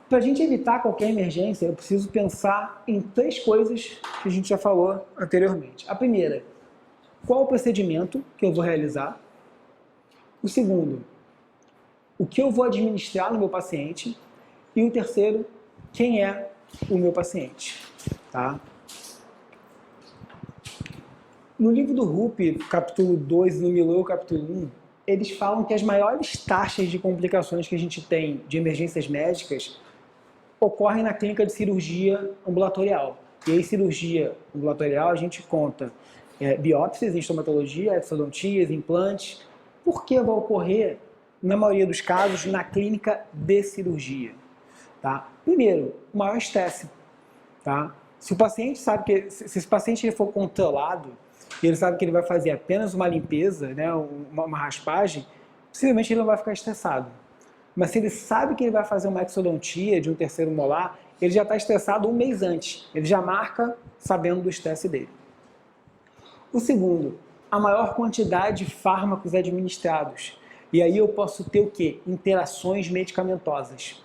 Para a gente evitar qualquer emergência, eu preciso pensar em 3 coisas que a gente já falou anteriormente. A primeira, qual o procedimento que eu vou realizar? O segundo, o que eu vou administrar no meu paciente? E o terceiro, quem é o meu paciente? Tá? No livro do Rupp, capítulo 2, no Milou, capítulo 1, eles falam que as maiores taxas de complicações que a gente tem de emergências médicas ocorrem na clínica de cirurgia ambulatorial. E aí, cirurgia ambulatorial, a gente conta biópsias em estomatologia, exodontias, implantes. Por que vai ocorrer, na maioria dos casos, na clínica de cirurgia? Tá? Primeiro, o maior estresse. Tá? Se o paciente sabe que, se esse paciente ele for controlado, e ele sabe que ele vai fazer apenas uma limpeza, né, uma raspagem, possivelmente ele não vai ficar estressado. Mas se ele sabe que ele vai fazer uma exodontia de um terceiro molar, ele já está estressado um mês antes. Ele já marca sabendo do estresse dele. O segundo, a maior quantidade de fármacos administrados. E aí eu posso ter o quê? Interações medicamentosas.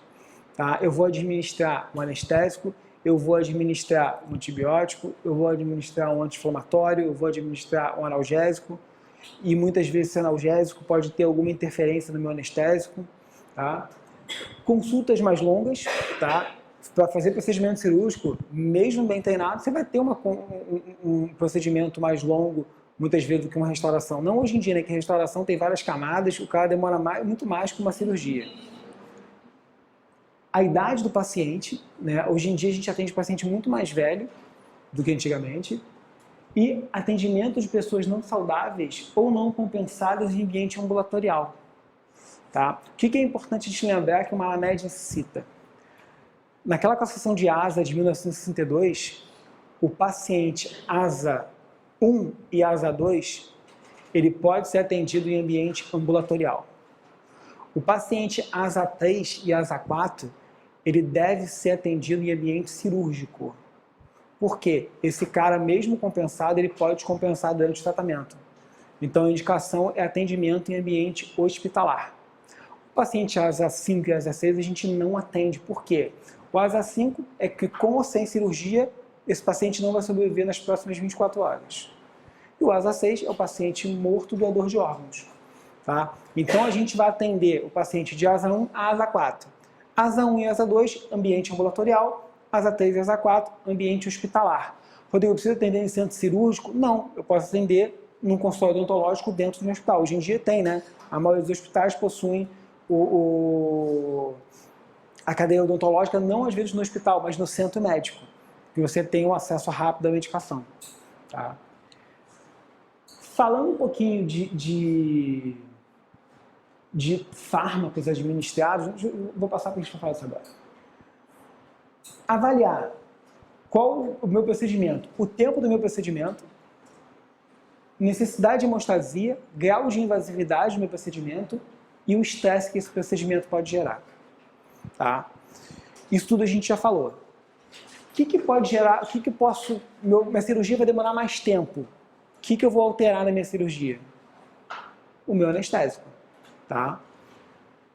Tá? Eu vou administrar um anestésico, eu vou administrar um antibiótico, eu vou administrar um anti-inflamatório, eu vou administrar um analgésico, e muitas vezes esse analgésico pode ter alguma interferência no meu anestésico. Tá? Consultas mais longas, tá? Para fazer procedimento cirúrgico, mesmo bem treinado, você vai ter um procedimento mais longo, muitas vezes, do que uma restauração. Não hoje em dia, né, que a restauração tem várias camadas, o cara demora muito mais que uma cirurgia. A idade do paciente, né? Hoje em dia a gente atende paciente muito mais velho do que antigamente, e atendimento de pessoas não saudáveis ou não compensadas em ambiente ambulatorial. Tá? O que é importante a gente lembrar que o Malamed cita? Naquela classificação de ASA de 1962, o paciente ASA 1 e ASA 2, ele pode ser atendido em ambiente ambulatorial. O paciente ASA 3 e ASA 4, ele deve ser atendido em ambiente cirúrgico. Por quê? Esse cara, mesmo compensado, ele pode descompensar durante o tratamento. Então, a indicação é atendimento em ambiente hospitalar. O paciente ASA 5 e ASA 6 a gente não atende. Por quê? O ASA 5 é que, com ou sem cirurgia, esse paciente não vai sobreviver nas próximas 24 horas. E o ASA 6 é o paciente morto doador de órgãos. Tá? Então, a gente vai atender o paciente de ASA 1 a ASA 4. ASA 1 e ASA 2, ambiente ambulatorial. ASA 3 e ASA 4, ambiente hospitalar. Rodrigo, eu preciso atender em centro cirúrgico? Não, eu posso atender num consultório odontológico dentro do hospital. Hoje em dia tem, né? A maioria dos hospitais possuem a cadeia odontológica, não às vezes no hospital, mas no centro médico, que você tem um acesso rápido à medicação. Tá? Falando um pouquinho de fármacos administrados, vou passar para a gente falar isso agora. Avaliar qual o meu procedimento, o tempo do meu procedimento, necessidade de hemostasia, grau de invasividade do meu procedimento e o estresse que esse procedimento pode gerar. Tá? Isso tudo a gente já falou. O que pode gerar, minha cirurgia vai demorar mais tempo. O que eu vou alterar na minha cirurgia? O meu anestésico. Tá?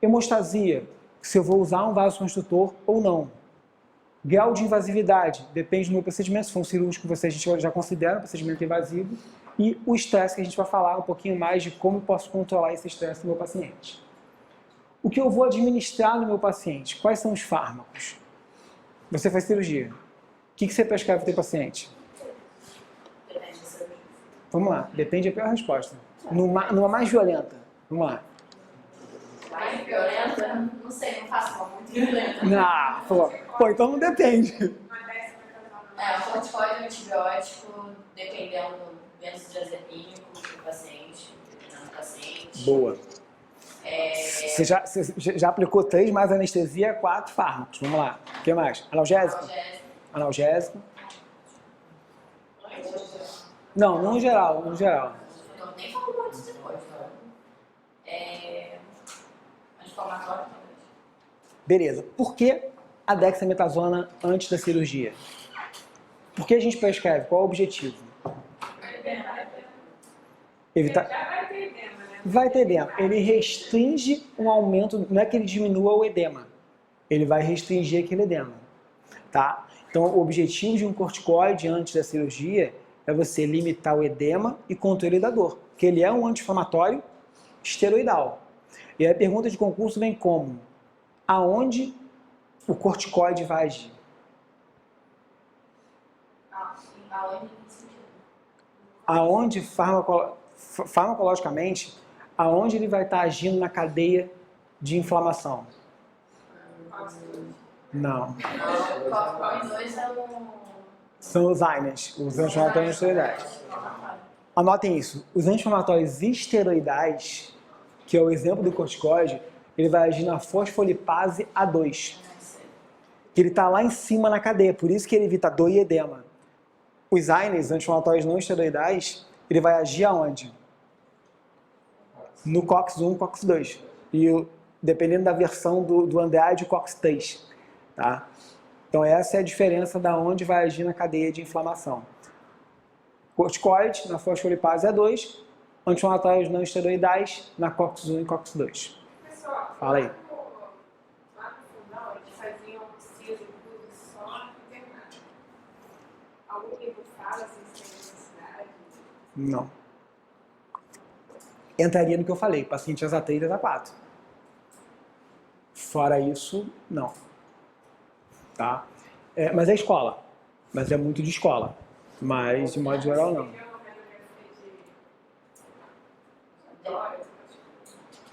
Hemostasia, se eu vou usar um vasoconstrutor ou não. Grau de invasividade, depende do meu procedimento. Se for um cirúrgico, a gente já considera um procedimento invasivo. E o estresse, que a gente vai falar um pouquinho mais de como eu posso controlar esse estresse no meu paciente. O que eu vou administrar no meu paciente? Quais são os fármacos? Você faz cirurgia. O que você prescreve para o teu paciente? Depende da cirurgia. Vamos lá, depende da pior resposta. Numa mais violenta. Vamos lá. Mais violenta? Não sei, não faço uma muito violenta. Não, pô, então não depende. Um corticóide, um antibiótico, dependendo do benzodiazepínico do paciente, dependendo do paciente. Boa. Você já aplicou 3 mais anestesia, 4 fármacos. Vamos lá. O que mais? Analgésico? Analgésico. Não, no geral, no geral. Eu nem falo muito depois, tá? Anti-inflamatório também. Beleza. Por que a dexametasona antes da cirurgia? Por que a gente prescreve? Qual é o objetivo? Evitar... Vai ter edema. Ele restringe um aumento, não é que ele diminua o edema. Ele vai restringir aquele edema, tá? Então, o objetivo de um corticoide antes da cirurgia é você limitar o edema e controle da dor, porque ele é um anti-inflamatório esteroidal. E a pergunta de concurso vem como? Aonde o corticoide vai agir? Aonde farmacologicamente, aonde ele vai estar agindo na cadeia de inflamação? Não. São os AINES, os anti-inflamatórios esteroidais. Anotem isso. Os anti-inflamatórios esteroidais, que é o exemplo do corticoide, ele vai agir na fosfolipase A2. Que ele está lá em cima na cadeia, por isso que ele evita dor e edema. Os AINES, anti-inflamatórios não esteroidais, ele vai agir aonde? No COX-1 e COX-2. E dependendo da versão do Android, COX-3. Tá? Então essa é a diferença da onde vai agir na cadeia de inflamação. Corticoide na fosfolipase A2, anti-inflamatórios não esteroidais na COX-1 e COX-2. Pessoal, fala aí. Lá no fundão, eles faziam precisa e tudo só internado. Algum livro fala assim, se tem necessidade? Não. Entraria no que eu falei, paciente asa 3 e asa 4. Fora isso, não. Tá? Mas é escola. Mas é muito de escola. Mas, de modo geral, não.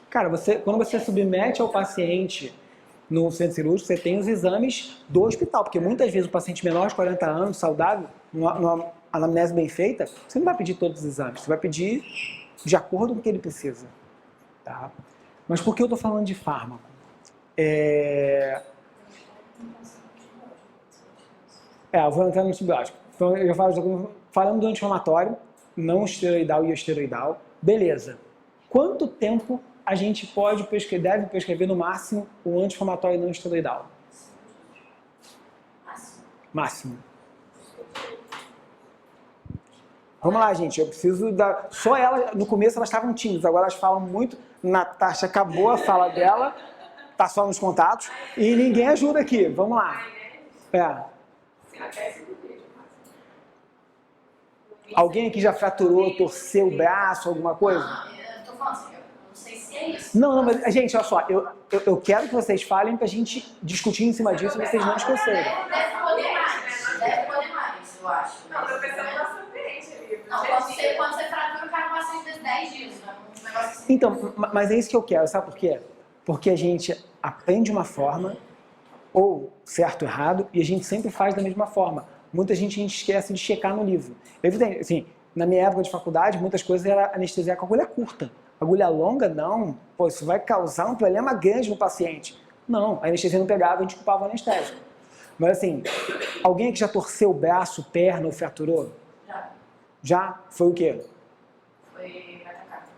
Cara, quando você submete ao paciente no centro cirúrgico, você tem os exames do hospital. Porque muitas vezes o paciente menor de 40 anos, saudável, numa anamnese bem feita, você não vai pedir todos os exames. Você vai pedir de acordo com o que ele precisa. Tá? Mas por que eu estou falando de fármaco? Eu vou entrar no antibiótico. Então, eu já falando do anti-inflamatório, não esteroidal e esteroidal. Beleza. Quanto tempo a gente deve prescrever no máximo o anti-inflamatório não esteroidal? Máximo. Vamos lá, gente. Eu preciso da... Só ela, no começo elas estavam tímidas, agora elas falam muito. Natasha acabou a fala dela, tá só nos contatos, e ninguém ajuda aqui. Vamos lá. Alguém aqui já fraturou, torceu o braço, alguma coisa? Não, eu tô falando assim, eu não sei se é isso. Não, mas, gente, olha só, eu quero que vocês falem pra gente discutir em cima disso e vocês não esquecerem. Deve poder mais, eu acho. Não, tô pensando no nosso ambiente ali. Não, quando você fratura o cara passa de 10 dias, né? Um negócio assim. Então, mas é isso que eu quero, sabe por quê? Porque a gente aprende uma forma, ou certo ou errado, e a gente sempre faz da mesma forma. Muita gente a gente esquece de checar no livro. Assim, na minha época de faculdade, muitas coisas era anestesiar com agulha curta. Agulha longa, não. Pô, isso vai causar um problema grande no paciente. Não, a anestesia não pegava, a gente culpava o anestésico. Mas assim, alguém que já torceu o braço, perna ou fraturou? Já. Já? Foi o quê? Foi atacado.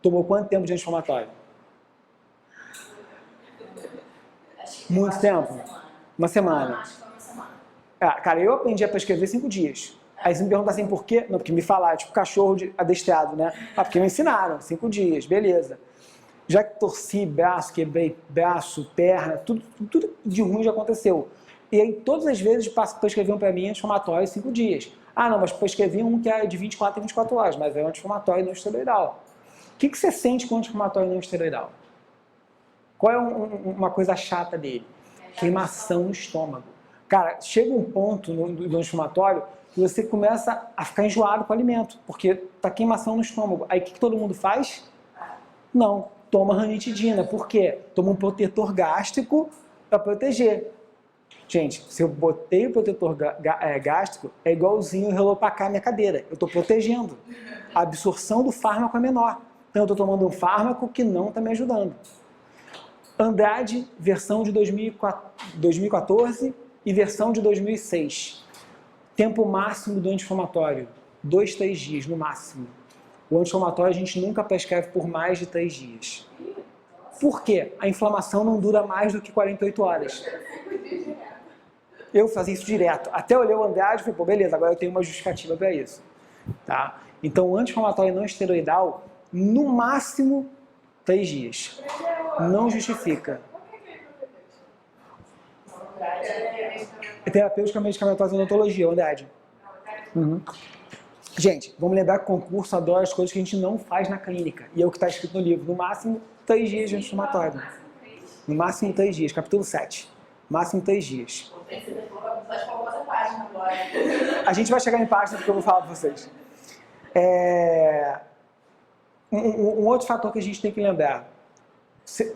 Tomou quanto tempo de anti-inflamatório? Muito Acho tempo? Uma semana. Uma semana. Acho que foi uma semana. Cara, eu aprendi a prescrever 5 dias. Aí você me pergunta assim, por quê? Não, porque me falaram, tipo cachorro adestrado, né? Porque me ensinaram, 5 dias, beleza. Já que torci braço, quebrei braço, perna, tudo de ruim já aconteceu. E aí todas as vezes prescreviam para mim anti-inflamatório 5 dias. Ah, não, mas prescreviam um que é de 24 a 24 horas, mas é um anti-inflamatório não esteroidal. O que você sente com anti-inflamatório não esteroidal? Qual é uma coisa chata dele? Queimação no estômago. Cara, chega um ponto do anti-inflamatório que você começa a ficar enjoado com o alimento, porque tá queimação no estômago. Aí o que todo mundo faz? Não, toma ranitidina. Por quê? Toma um protetor gástrico para proteger. Gente, se eu botei o protetor gástrico, é igualzinho eu relopacar a minha cadeira. Eu estou protegendo. A absorção do fármaco é menor. Então eu estou tomando um fármaco que não está me ajudando. Andrade, versão de 2014 e versão de 2006. Tempo máximo do anti-inflamatório, 2, 3 dias no máximo. O anti-inflamatório a gente nunca prescreve por mais de 3 dias. Por quê? A inflamação não dura mais do que 48 horas. Eu fazia isso direto. Até eu olhei o Andrade e falei, pô, beleza, agora eu tenho uma justificativa para isso. Tá? Então, o anti-inflamatório não esteroidal, no máximo 3 dias. Não justifica. terapêutica medicamentosa e odontologia, Oded. Uhum. Gente, vamos lembrar que o concurso adora as coisas que a gente não faz na clínica. E é o que está escrito no livro. No máximo, 3 dias de anti-inflamatório. No máximo 3 dias, capítulo 7. Máximo 3 dias. A gente vai chegar em página porque eu vou falar para vocês. Um outro fator que a gente tem que lembrar.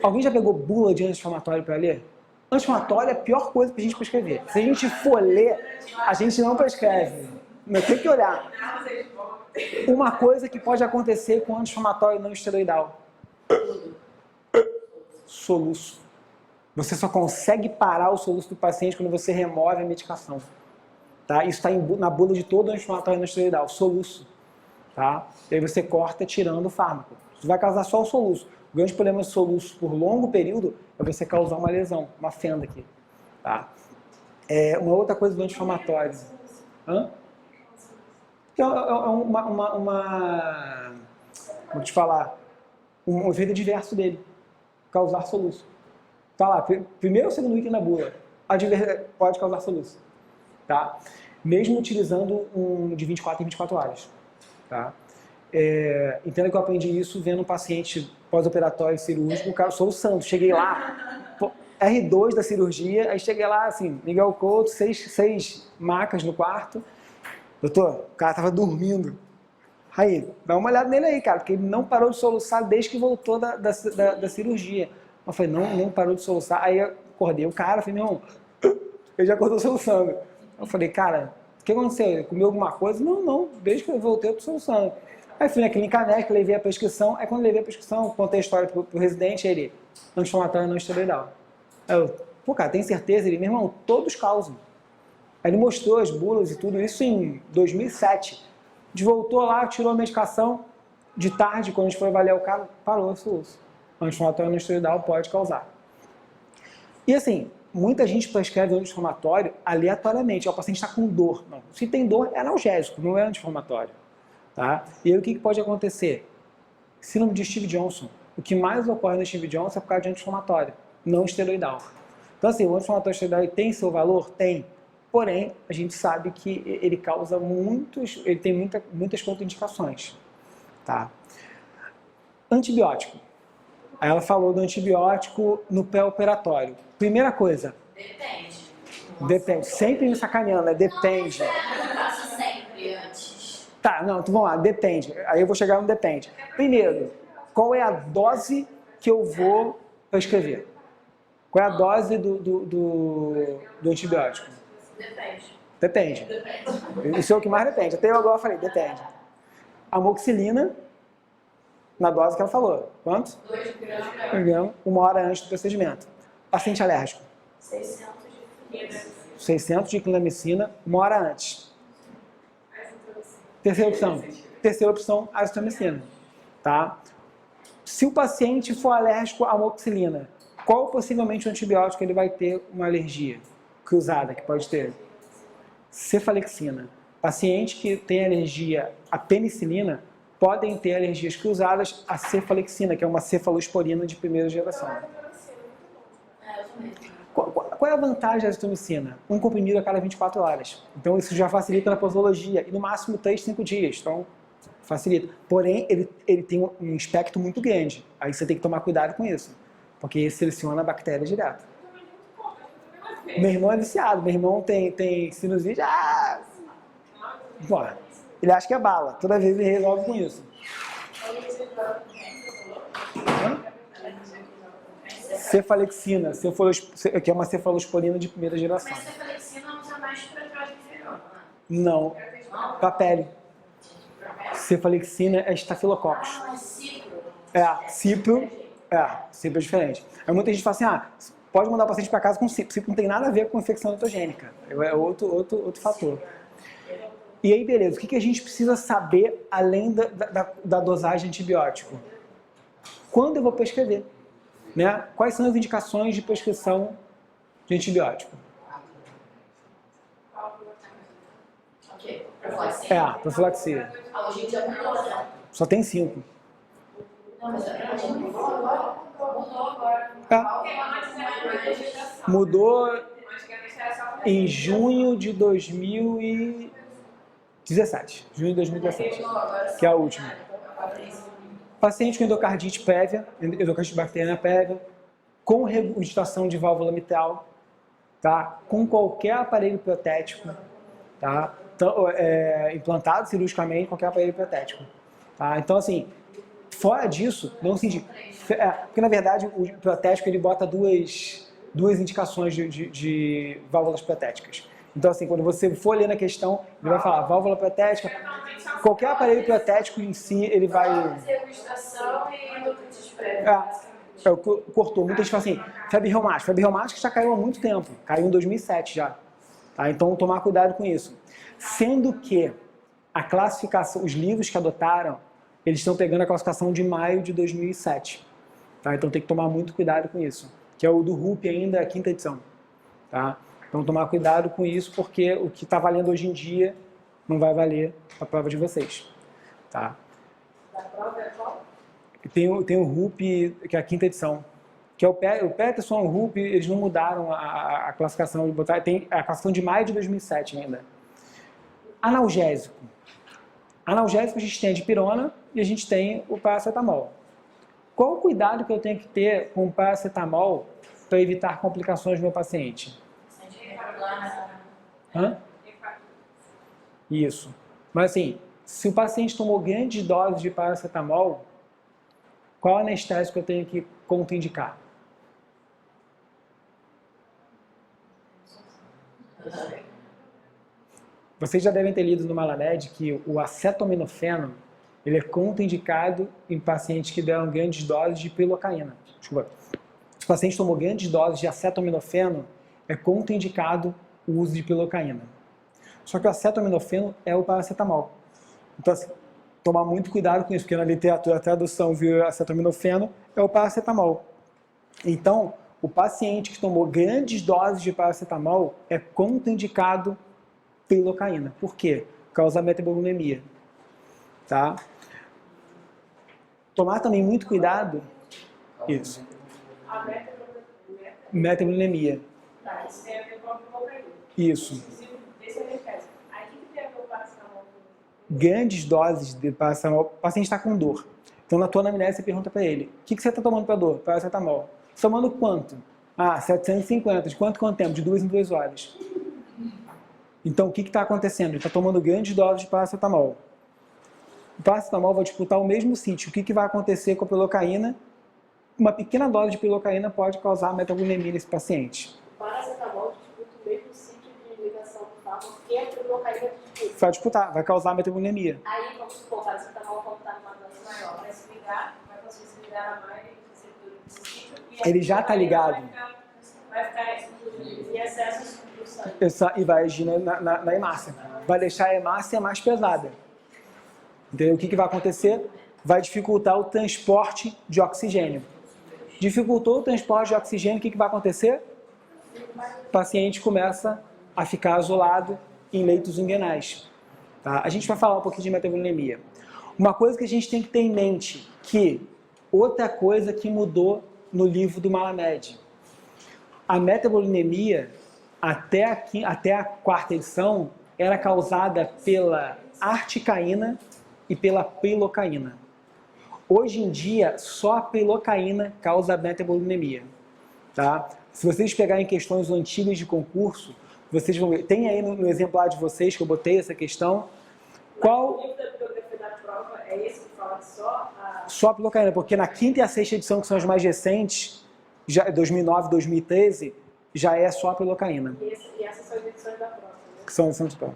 Alguém já pegou bula de anti-inflamatório para ler? Anti-inflamatório é a pior coisa para a gente prescrever. Se a gente for ler, a gente não prescreve. Mas tem que olhar. Uma coisa que pode acontecer com anti-inflamatório não esteroidal. Soluço. Você só consegue parar o soluço do paciente quando você remove a medicação. Tá? Isso está na bula de todo anti-inflamatório não esteroidal, soluço. Tá? E aí você corta tirando o fármaco. Isso vai causar só o soluço. O grande problema de soluço por longo período é você causar uma lesão, uma fenda aqui. Tá? Uma outra coisa do anti-inflamatório. Vou te falar, um efeito adverso dele, causar soluço. Tá lá, primeiro ou segundo item na bula, pode causar soluço. Tá? Mesmo utilizando um de 24 em 24 horas. Tá? Entenda que eu aprendi isso vendo um paciente pós-operatório cirúrgico, sou o santo, cheguei lá, R2 da cirurgia, aí cheguei lá assim, Miguel Couto, 6 macas no quarto, doutor, o cara tava dormindo, aí, dá uma olhada nele aí, cara, porque ele não parou de soluçar desde que voltou da cirurgia. Eu falei, não parou de soluçar, aí eu acordei o cara, falei, meu irmão, ele já acordou soluçando. Eu falei, cara, o que aconteceu? Ele comeu alguma coisa? Não, desde que eu voltei eu tô soluçando. Aí fui na clínica médica, levei a prescrição, aí quando levei a prescrição, contei a história pro residente, ele, anti-inflamatório não esteroidal. Aí eu, pô cara, tem certeza? Ele, meu irmão, todos causam. Aí ele mostrou as bulas e tudo isso em 2007. A gente voltou lá, tirou a medicação, de tarde, quando a gente foi avaliar o cara, parou o soluço. Anti-inflamatório não esteroidal pode causar. E assim, muita gente prescreve anti-inflamatório aleatoriamente. O paciente está com dor. Não. Se tem dor, é analgésico, não é anti-inflamatório. Tá? E aí o que pode acontecer? Síndrome de Stevens-Johnson. O que mais ocorre no Stevens-Johnson é por causa de anti-inflamatório, não esteroidal. Então assim, o anti-inflamatório esteroidal tem seu valor? Tem. Porém, a gente sabe que ele causa ele tem muitas contraindicações. Tá? Antibiótico. Aí ela falou do antibiótico no pré-operatório. Primeira coisa. Depende. Depende. Sempre me sacaneando, depende. Eu faço sempre antes. Tá, não, então vamos lá, depende. Aí eu vou chegar no depende. Primeiro, qual é a dose que eu vou prescrever? Qual é a dose do antibiótico? Depende. Isso é o que mais depende. Até eu agora falei, depende. Amoxicilina, na dose que ela falou. Quanto? 2 gramas. 1 hora antes do procedimento. Paciente alérgico. 600 de clindamicina, 1 hora antes. Terceira opção, azitromicina. Tá? Se o paciente for alérgico à amoxicilina, qual possivelmente o antibiótico ele vai ter uma alergia cruzada que pode ter? Cefalexina. Pacientes que têm alergia à penicilina podem ter alergias cruzadas à cefalexina, que é uma cefalosporina de primeira geração. Qual é a vantagem da azitromicina? Um comprimido a cada 24 horas. Então isso já facilita na posologia. E no máximo 3, 5 dias. Então facilita. Porém, ele tem um espectro muito grande. Aí você tem que tomar cuidado com isso. Porque seleciona a bactéria direto. Meu irmão é viciado. Meu irmão tem sinusite. Bom, ele acha que é bala. Toda vez ele resolve com isso. Cefalexina, que é uma cefalosporina de primeira geração. Mas cefalexina não usa mais para droga inferior, não? Não, para pele. Cefalexina é estafilococcus. Cipro. Cipro é diferente. Aí muita gente fala assim, pode mandar o paciente para casa com cipro. Cipro não tem nada a ver com infecção ontogênica. É outro fator. E aí, beleza, o que a gente precisa saber além da dosagem de antibiótico? Quando eu vou prescrever? Né? Quais são as indicações de prescrição de antibiótico? Profilaxia. Hoje em dia mudou, né? Só tem 5. Não, mas a gente mudou agora. Mudou. Antigamente era só em junho de 2017. Junho de 2017, que é a última. Paciente com endocardite prévia, endocardite bacteriana prévia, com regurgitação de válvula mitral, tá? Com qualquer aparelho protético, tá? Então, implantado cirurgicamente, qualquer aparelho protético. Tá? Então, assim, fora disso, não se porque na verdade o protético ele bota duas indicações de válvulas protéticas. Então, assim, quando você for ler na questão, ele vai falar válvula protética, qualquer aparelho protético em si, ele vai... Registração e endocardite prévia. Cortou. Muita gente fala assim, febre reumática. Febre reumática já caiu há muito tempo. Caiu em 2007 já. Tá? Então, tomar cuidado com isso. Sendo que a classificação, os livros que adotaram, eles estão pegando a classificação de maio de 2007. Tá? Então, tem que tomar muito cuidado com isso. Que é o do RUP ainda, a 5ª edição. Tá? Então, tomar cuidado com isso, porque o que está valendo hoje em dia não vai valer a prova de vocês. Tá? Da prova é qual? Tem o RUP, que é a 5ª edição. Que é o Peterson e o RUP, eles não mudaram a classificação. Tem a classificação de maio de 2007 ainda. Analgésico. Analgésico a gente tem a dipirona e a gente tem o paracetamol. Qual o cuidado que eu tenho que ter com o paracetamol para evitar complicações no meu paciente? Hã? Isso. Mas assim, se o paciente tomou grandes doses de paracetamol, qual anestésico eu tenho que contraindicar? Vocês já devem ter lido no Malamed que o acetaminofeno ele é contraindicado em pacientes que deram grandes doses de pilocaína. Desculpa. Se o paciente tomou grandes doses de acetaminofeno, é contraindicado o uso de pilocaína. Só que o acetaminofeno é o paracetamol. Então, assim, tomar muito cuidado com isso, porque na literatura a tradução viu acetaminofeno é o paracetamol. Então, o paciente que tomou grandes doses de paracetamol é contraindicado pilocaína. Por quê? Causa metabolinemia. Tá? Tomar também muito cuidado. Isso. A Metabolinemia. Tá, isso tem a ver com a cocaína. Isso. Inclusive, esse é o refésio. Aí o que tem a ver com o paracetamol? Grandes doses de paracetamol. O paciente está com dor. Então, na tua anamnese, você pergunta para ele: o que você está tomando para dor? Paracetamol. Tomando quanto? 750. De quanto tempo? De 2 em 2 horas. Então, o que está acontecendo? Ele está tomando grandes doses de paracetamol. O paracetamol vai disputar o mesmo sítio. O que vai acontecer com a pilocaína? Uma pequena dose de pilocaína pode causar metabolemia nesse paciente. O paracetamol disputa o mesmo sítio de ligação do fármaco que a pilocaína disputa. Vai disputar, vai causar metabolemia. Aí, vamos supor, o paracetamol, quando está numa dose maior, vai se ligar, vai conseguir se ligar a mais receptor desse sítio. Ele já está ligado. Vai ficar em excesso do sangue. E vai agir na hemácia. Vai deixar a hemácia mais pesada. Entendeu? O que vai acontecer? Vai dificultar o transporte de oxigênio. Dificultou o transporte de oxigênio, o que vai acontecer? O paciente começa a ficar isolado em leitos inguinais. Tá? A gente vai falar um pouquinho de metabolemia. Uma coisa que a gente tem que ter em mente, que outra coisa que mudou no livro do Malamed. A metabolemia, até a 4ª edição, era causada pela articaína e pela pilocaína. Hoje em dia, só a pilocaína causa metabolemia. Tá? Se vocês pegarem questões antigas de concurso, vocês vão ver. Tem aí no exemplar de vocês que eu botei essa questão. Qual? O livro da bibliografia da prova é esse que fala só a... Só a pilocaína, porque na 5ª e a 6ª edição, que são as mais recentes, já 2009, 2013, já é só a pilocaína. E essas são as edições da prova. Né? Que são de prova.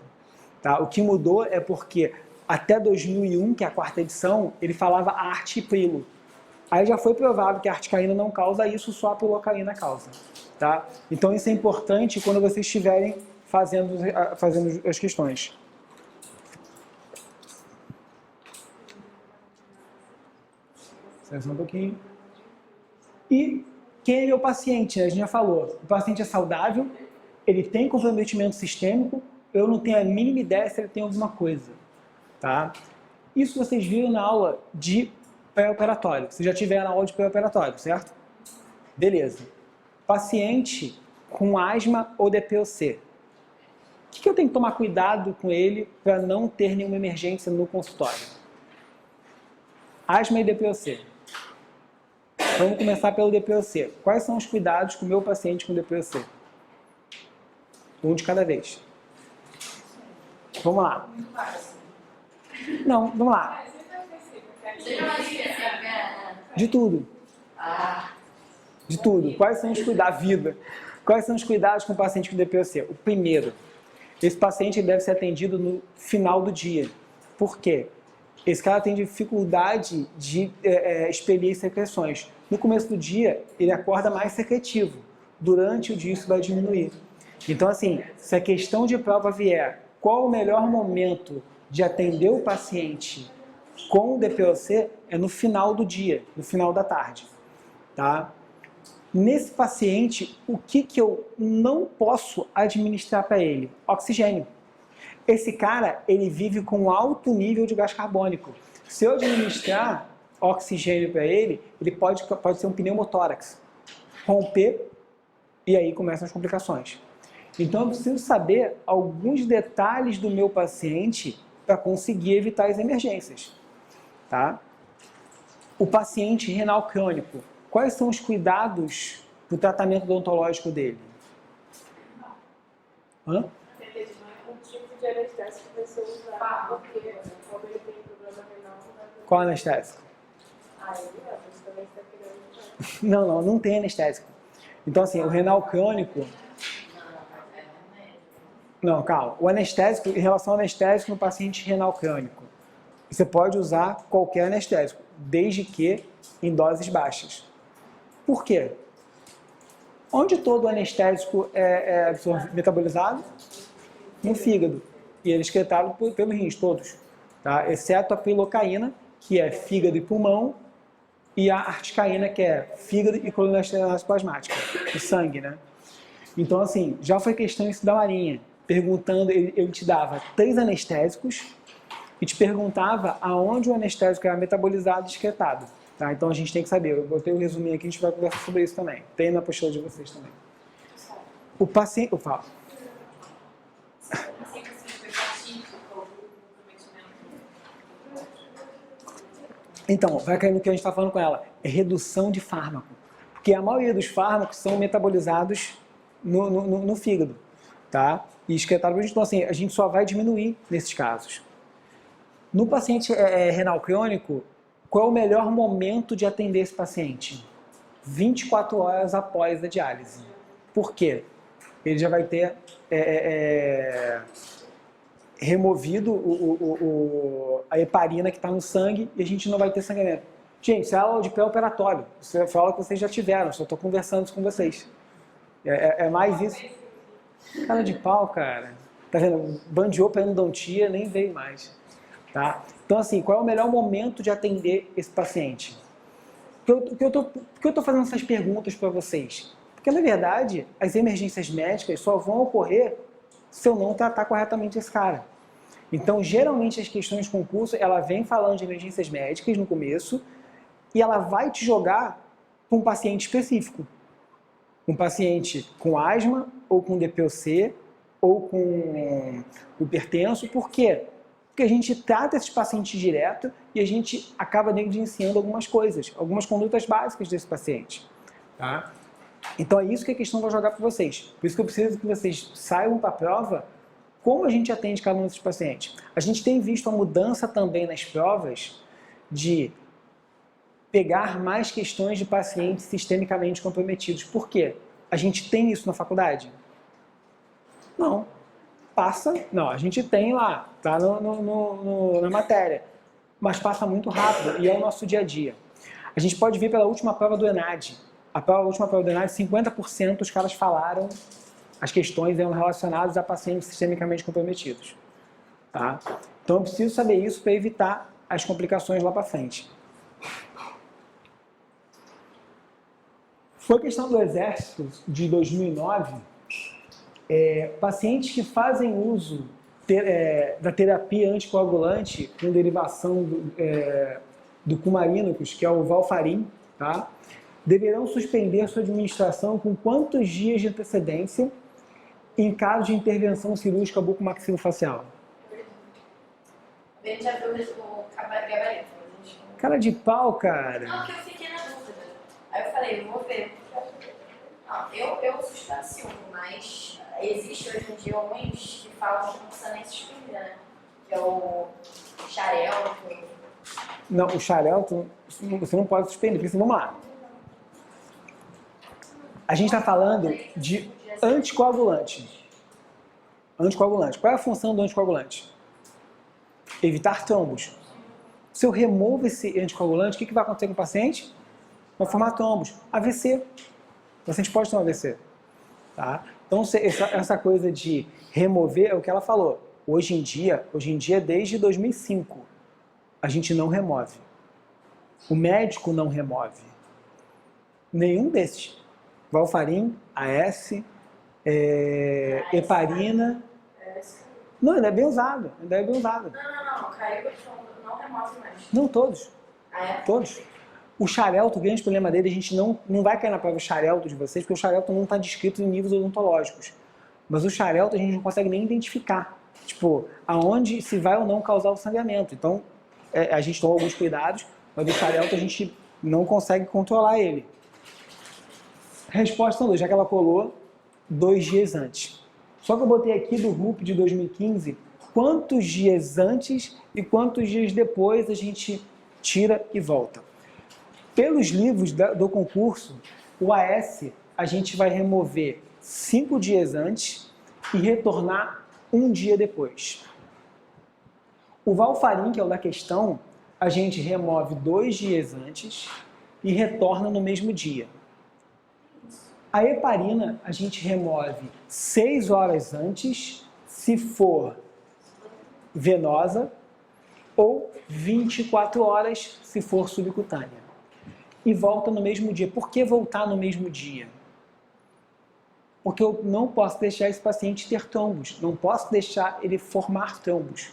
Tá? O que mudou é porque até 2001, que é a 4ª edição, ele falava arte e prilo. Aí já foi provado que a articaína não causa isso, só a pilocaína causa. Tá? Então isso é importante quando vocês estiverem fazendo as questões. Só um pouquinho. E quem é o paciente? A gente já falou. O paciente é saudável, ele tem comprometimento sistêmico, eu não tenho a mínima ideia se ele tem alguma coisa. Tá? Isso vocês viram na aula de pré-operatório. Vocês já tiveram na aula de pré-operatório, certo? Beleza. Paciente com asma ou DPOC. que eu tenho que tomar cuidado com ele para não ter nenhuma emergência no consultório? Asma e DPOC. Vamos começar pelo DPOC. Quais são os cuidados com o meu paciente com DPOC? Um de cada vez. Vamos lá. Não, vamos lá. Seja mais específica. De tudo. Ah, De tudo. Quais são os cuidados? Vida. Quais são os cuidados com o paciente com DPOC? O primeiro, esse paciente deve ser atendido no final do dia. Por quê? Esse cara tem dificuldade de expelir secreções. No começo do dia, ele acorda mais secretivo. Durante o dia, isso vai diminuir. Então, assim, se a questão de prova vier, qual o melhor momento de atender o paciente com o DPOC é no final do dia, no final da tarde. Tá? Nesse paciente, o que eu não posso administrar para ele? Oxigênio. Esse cara, ele vive com alto nível de gás carbônico. Se eu administrar oxigênio para ele, ele pode ser um pneumotórax, romper, e aí começam as complicações. Então eu preciso saber alguns detalhes do meu paciente para conseguir evitar as emergências. Tá? O paciente renal crônico, quais são os cuidados do tratamento odontológico dele? Hã? Um tipo de anestésico que você usa, porque como ele tem problema renal, Qual anestésico? você também está querendo. Não tem anestésico. Então, assim, o renal crônico... Não, calma. O anestésico, em relação ao anestésico no paciente renal crônico, você pode usar qualquer anestésico, desde que em doses baixas. Por quê? Onde todo anestésico é metabolizado? No fígado. E ele é excretado pelo rins, todos. Tá? Exceto a pilocaína, que é fígado e pulmão, e a articaína, que é fígado e coluna esteatose plasmática, o sangue, né? Então, assim, já foi questão isso da Marinha, perguntando, ele te dava 3 anestésicos e te perguntava aonde o anestésico era metabolizado e excretado. Tá? Então a gente tem que saber, eu botei um resuminho aqui, a gente vai conversar sobre isso também. Tem na apostila de vocês também. O paciente... Eu falo. Então, vai cair no que a gente está falando com ela. É redução de fármaco. Porque a maioria dos fármacos são metabolizados no fígado. Tá? E excretados. Então, assim, a gente só vai diminuir nesses casos. No paciente renal crônico, qual é o melhor momento de atender esse paciente? 24 horas após a diálise. Por quê? Ele já vai ter removido a heparina que está no sangue e a gente não vai ter sangramento. Gente, isso é aula de pré-operatório. Isso é aula que vocês já tiveram, só estou conversando isso com vocês. É mais isso. Cara de pau, cara. Tá vendo? Bandeou para endodontia, nem veio mais. Tá? Então, assim, qual é o melhor momento de atender esse paciente? Por que eu estou fazendo essas perguntas para vocês? Porque, na verdade, as emergências médicas só vão ocorrer se eu não tratar corretamente esse cara. Então, geralmente, as questões de concurso, ela vem falando de emergências médicas no começo e ela vai te jogar para um paciente específico. Um paciente com asma, ou com DPOC, ou com hipertenso. Por quê? Porque a gente trata esses pacientes direto e a gente acaba negligenciando algumas coisas, algumas condutas básicas desse paciente. Tá? Então é isso que a questão vai jogar para vocês. Por isso que eu preciso que vocês saibam para a prova como a gente atende cada um desses pacientes. A gente tem visto a mudança também nas provas de pegar mais questões de pacientes sistemicamente comprometidos. Por quê? A gente tem isso na faculdade? Não. Passa, não, a gente tem lá, tá na matéria, mas passa muito rápido e é o nosso dia a dia. A gente pode ver pela última prova do ENAD. A última prova do ENAD, 50% dos caras falaram, as questões eram relacionadas a pacientes sistemicamente comprometidos. Tá? Então eu preciso saber isso para evitar as complicações lá para frente. Foi a questão do Exército de 2009, pacientes que fazem uso da terapia anticoagulante com derivação do Coumarinocos, que é o Valfarin, tá? Deverão suspender sua administração com quantos dias de antecedência em caso de intervenção cirúrgica bucomaxilofacial? A gente já viu o gabarito. A gente não... Cara de pau, cara. Não, que eu fiquei na dúvida. Aí eu falei, eu vou ver. Não, eu suspenso um, mas existe hoje em dia alguns que falam que não precisa nem suspender, né? Que é o xarelto. Não, o xarelto, você não pode suspender, porque vamos lá. A gente está falando de anticoagulante. Anticoagulante. Qual é a função do anticoagulante? Evitar trombos. Se eu removo esse anticoagulante, o que vai acontecer com o paciente? Vai formar trombos. AVC. O paciente pode ter um AVC. Tá? Então, essa coisa de remover é o que ela falou. Hoje em dia, desde 2005, a gente não remove. O médico não remove. Nenhum desses. Varfarin, AS, heparina. Não, ainda é bem usado. Não, caiu, não remove mais. Não, todos. É? Todos. O xarelto, o grande problema dele, a gente não vai cair na prova o xarelto de vocês, porque o xarelto não está descrito em níveis odontológicos. Mas o xarelto a gente não consegue nem identificar. Tipo, aonde se vai ou não causar o sangramento. Então, a gente toma alguns cuidados, mas o xarelto a gente não consegue controlar ele. Resposta 2, já que ela colou 2 dias antes. Só que eu botei aqui do RUP de 2015, quantos dias antes e quantos dias depois a gente tira e volta. Pelos livros do concurso, o AS a gente vai remover 5 dias antes e retornar 1 dia depois. O Varfarin, que é o da questão, a gente remove 2 dias antes e retorna no mesmo dia. A heparina a gente remove 6 horas antes, se for venosa, ou 24 horas, se for subcutânea. E volta no mesmo dia. Por que voltar no mesmo dia? Porque eu não posso deixar esse paciente ter trombos, não posso deixar ele formar trombos.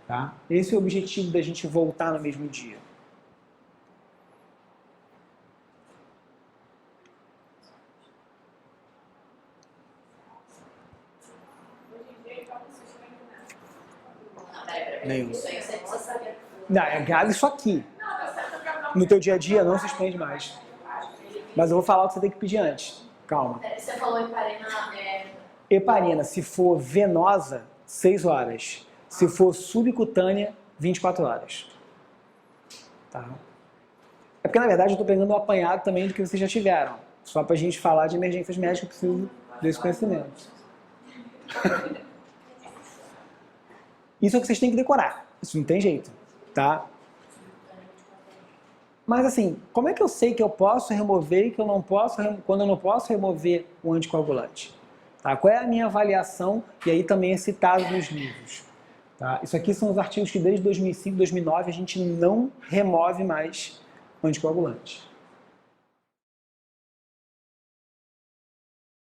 Tá? Esse é o objetivo da gente voltar no mesmo dia. Nenhum. Isso aí você precisa saber. Não, é grave isso aqui. No teu dia a dia não suspende mais. Mas eu vou falar o que você tem que pedir antes. Calma. Você falou heparina. Heparina, se for venosa, 6 horas. Se for subcutânea, 24 horas. Tá? É porque, na verdade, eu estou pegando um apanhado também do que vocês já tiveram. Só para a gente falar de emergências médicas, eu preciso desse conhecimento. Isso é o que vocês têm que decorar. Isso não tem jeito, tá? Mas assim, como é que eu sei que eu posso remover e que eu não posso, quando eu não posso remover o anticoagulante? Tá? Qual é a minha avaliação? E aí também é citado nos livros. Tá? Isso aqui são os artigos que desde 2005, 2009 a gente não remove mais o anticoagulante.